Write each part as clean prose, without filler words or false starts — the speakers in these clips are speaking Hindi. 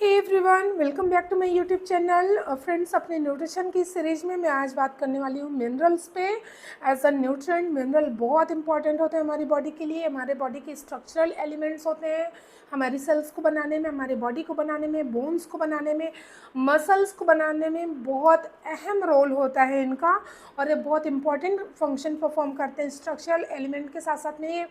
Hey everyone, welcome back to my YouTube channel. Friends, अपने न्यूट्रिशन की सीरीज में मैं आज बात करने वाली हूँ मिनरल्स पे। एज अ न्यूट्रिएंट, मिनरल बहुत इंपॉर्टेंट होते हैं हमारी बॉडी के लिए। हमारे बॉडी के स्ट्रक्चरल एलिमेंट्स होते हैं हमारी सेल्स को बनाने में, हमारी बॉडी को बनाने में, बोन्स को बनाने में, मसल्स को बनाने में बहुत अहम रोल होता है इनका। और ये बहुत इंपॉर्टेंट फंक्शन परफॉर्म करते हैं। स्ट्रक्चरल एलिमेंट के साथ साथ में ये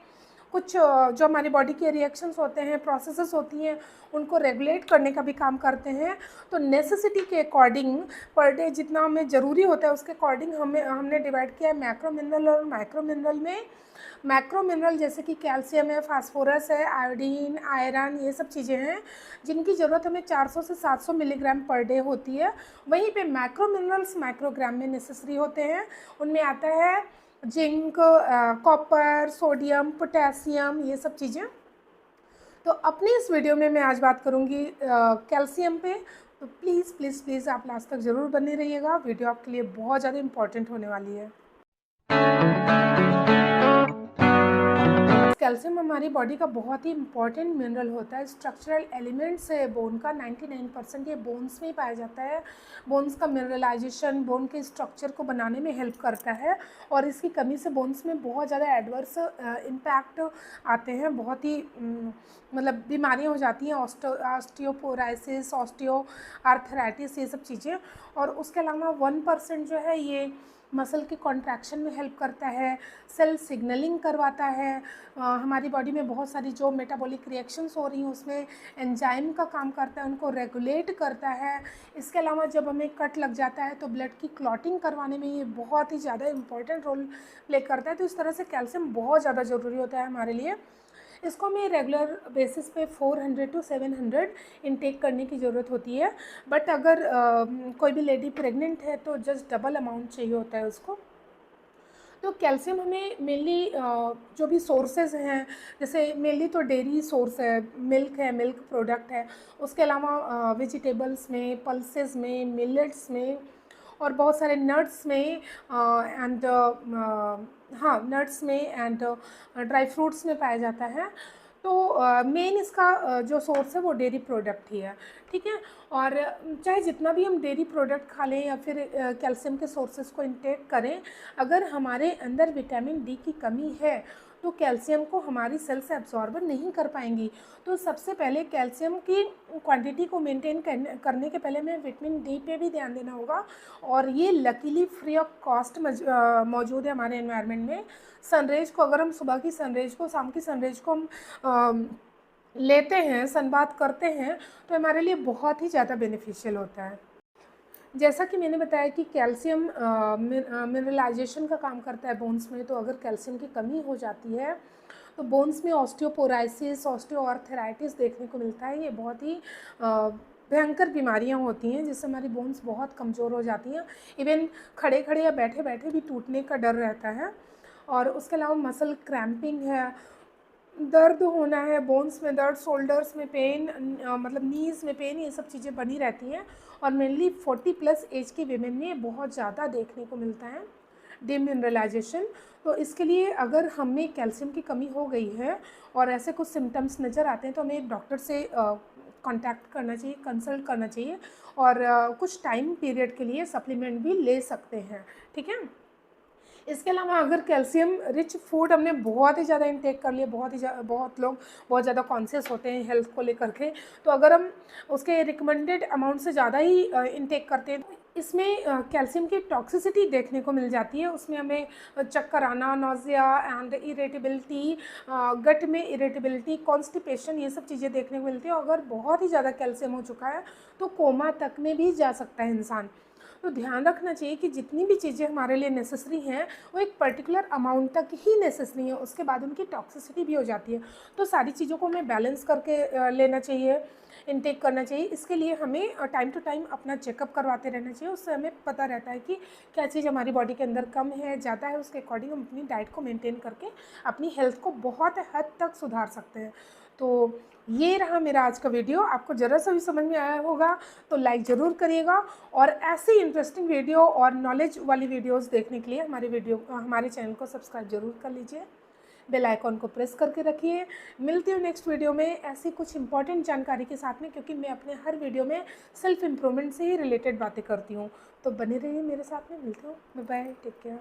कुछ जो हमारी बॉडी के रिएक्शंस होते हैं, प्रोसेसेस होती हैं, उनको रेगुलेट करने का भी काम करते हैं। तो नेसेसिटी के अकॉर्डिंग पर डे जितना हमें ज़रूरी होता है उसके अकॉर्डिंग हमने डिवाइड किया है मैक्रो मिनरल और माइक्रो मिनरल में। मैक्रो मिनरल जैसे कि कैल्शियम है, फास्फोरस है, आयोडीन, आयरन, ये सब चीज़ें हैं जिनकी ज़रूरत हमें 400 से 700 मिलीग्राम पर डे होती है। वहीं पे मैक्रो मिनरल्स माइक्रोग्राम में नेसेसरी होते हैं। उनमें आता है जिंक, कॉपर, सोडियम, पोटेशियम, ये सब चीज़ें। तो अपनी इस वीडियो में मैं आज बात करूँगी कैल्शियम पे। तो प्लीज़ प्लीज़ प्लीज़ आप लास्ट तक ज़रूर बने रहिएगा। वीडियो आपके लिए बहुत ज़्यादा इम्पॉर्टेंट होने वाली है। कैल्शियम हमारी बॉडी का बहुत ही इंपॉर्टेंट मिनरल होता है। स्ट्रक्चरल एलिमेंट्स है बोन का 99% ये बोन्स में ही पाया जाता है। बोन्स का मिनरलाइजेशन बोन के स्ट्रक्चर को बनाने में हेल्प करता है और इसकी कमी से बोन्स में बहुत ज़्यादा एडवर्स इम्पैक्ट आते हैं। बहुत ही मतलब बीमारियाँ हो जाती हैं, ऑस्टियोपोराइसिस, ऑस्टियो आर्थराइटिस, ये सब चीज़ें। और उसके अलावा 1% जो है ये मसल के कॉन्ट्रैक्शन में हेल्प करता है, सेल सिग्नलिंग करवाता है। हमारी बॉडी में बहुत सारी जो मेटाबॉलिक रिएक्शंस हो रही हैं उसमें एंजाइम का काम करता है, उनको रेगुलेट करता है। इसके अलावा जब हमें कट लग जाता है तो ब्लड की क्लॉटिंग करवाने में ये बहुत ही ज़्यादा इंपॉर्टेंट रोल प्ले करता है। तो इस तरह से कैल्शियम बहुत ज़्यादा ज़रूरी होता है हमारे लिए। इसको हमें रेगुलर बेसिस पे 400 टू 700 इनटेक करने की ज़रूरत होती है। बट अगर कोई भी लेडी प्रेग्नेंट है तो जस्ट डबल अमाउंट चाहिए होता है उसको। तो कैल्शियम हमें मेनली जो भी सोर्सेज हैं, जैसे मेनली तो डेयरी सोर्स है, मिल्क प्रोडक्ट है। उसके अलावा वेजिटेबल्स में, पल्सेस में, मिलेट्स में और बहुत सारे नट्स में एंड हाँ नट्स में एंड ड्राई फ्रूट्स में पाया जाता है। तो मेन इसका जो सोर्स है वो डेयरी प्रोडक्ट ही है, ठीक है। और चाहे जितना भी हम डेयरी प्रोडक्ट खा लें या फिर कैल्शियम के सोर्सेज को इंटेक करें, अगर हमारे अंदर विटामिन डी की कमी है तो कैल्शियम को हमारी सेल से एब्जॉर्ब नहीं कर पाएंगी। तो सबसे पहले कैल्शियम की क्वांटिटी को मेंटेन करने के पहले हमें विटामिन डी पे भी ध्यान देना होगा। और ये लकीली फ्री ऑफ कॉस्ट मौजूद है हमारे एनवायरनमेंट में। सनरेज को अगर हम सुबह की सनरेज को, शाम की सनरेज को हम लेते हैं, सनबाथ करते हैं, तो हमारे लिए बहुत ही ज़्यादा बेनिफिशियल होता है। जैसा कि मैंने बताया कि कैल्शियम मिनरलाइजेशन का काम करता है बोन्स में। तो अगर कैल्शियम की कमी हो जाती है तो बोन्स में ऑस्टियोपोराइसिस, ऑस्टियोआर्थराइटिस देखने को मिलता है। ये बहुत ही भयंकर बीमारियां होती हैं जिससे हमारी बोन्स बहुत कमज़ोर हो जाती हैं। इवन खड़े खड़े या बैठे बैठे भी टूटने का डर रहता है। और उसके अलावा मसल क्रैम्पिंग है, दर्द होना है, बोन्स में दर्द, शोल्डर्स में पेन, मतलब नीज़ में पेन, ये सब चीज़ें बनी रहती हैं। और मेनली 40+ एज की वीमेन में बहुत ज़्यादा देखने को मिलता है डिमिनरलाइजेशन। तो इसके लिए अगर हमें कैल्शियम की कमी हो गई है और ऐसे कुछ सिम्टम्स नज़र आते हैं तो हमें एक डॉक्टर से कांटेक्ट करना चाहिए, कंसल्ट करना चाहिए और कुछ टाइम पीरियड के लिए सप्लीमेंट भी ले सकते हैं, ठीक है। इसके अलावा अगर कैल्शियम रिच फूड हमने बहुत ही ज़्यादा इंटेक कर लिया, बहुत लोग बहुत ज़्यादा कॉन्शियस होते हैं हेल्थ को लेकर के, तो अगर हम उसके रिकमेंडेड अमाउंट से ज़्यादा ही इंटेक करते हैं, इसमें कैल्शियम की टॉक्सिसिटी देखने को मिल जाती है। उसमें हमें चक्कर आना, नोज़िया एंड इरिटेबिलिटी, गट में इरिटेबिलिटी, कॉन्स्टिपेशन, ये सब चीज़ें देखने को मिलती है। अगर बहुत ही ज़्यादा कैल्शियम हो चुका है तो कोमा तक में भी जा सकता है इंसान। तो ध्यान रखना चाहिए कि जितनी भी चीज़ें हमारे लिए नेसेसरी हैं वो एक पर्टिकुलर अमाउंट तक ही नेसेसरी है, उसके बाद उनकी टॉक्सिसिटी भी हो जाती है। तो सारी चीज़ों को हमें बैलेंस करके लेना चाहिए, इनटेक करना चाहिए। इसके लिए हमें टाइम टू टाइम अपना चेकअप करवाते रहना चाहिए। उससे हमें पता रहता है कि क्या चीज़ हमारी बॉडी के अंदर कम है, ज़्यादा है। उसके अकॉर्डिंग हम अपनी डाइट को मेंटेन करके अपनी हेल्थ को बहुत हद तक सुधार सकते हैं। तो ये रहा मेरा आज का वीडियो। आपको ज़रा सा भी समझ में आया होगा तो लाइक ज़रूर करिएगा और ऐसी इंटरेस्टिंग वीडियो और नॉलेज वाली वीडियोस देखने के लिए हमारे चैनल को सब्सक्राइब ज़रूर कर लीजिए। बेल आइकॉन को प्रेस करके रखिए। मिलती हूँ नेक्स्ट वीडियो में ऐसी कुछ इंपॉर्टेंट जानकारी के साथ में, क्योंकि मैं अपने हर वीडियो में सेल्फ इम्प्रूवमेंट से ही रिलेटेड बातें करती हूँ। तो बने रहिए मेरे साथ में। मिलती हूँ। Bye bye, take care.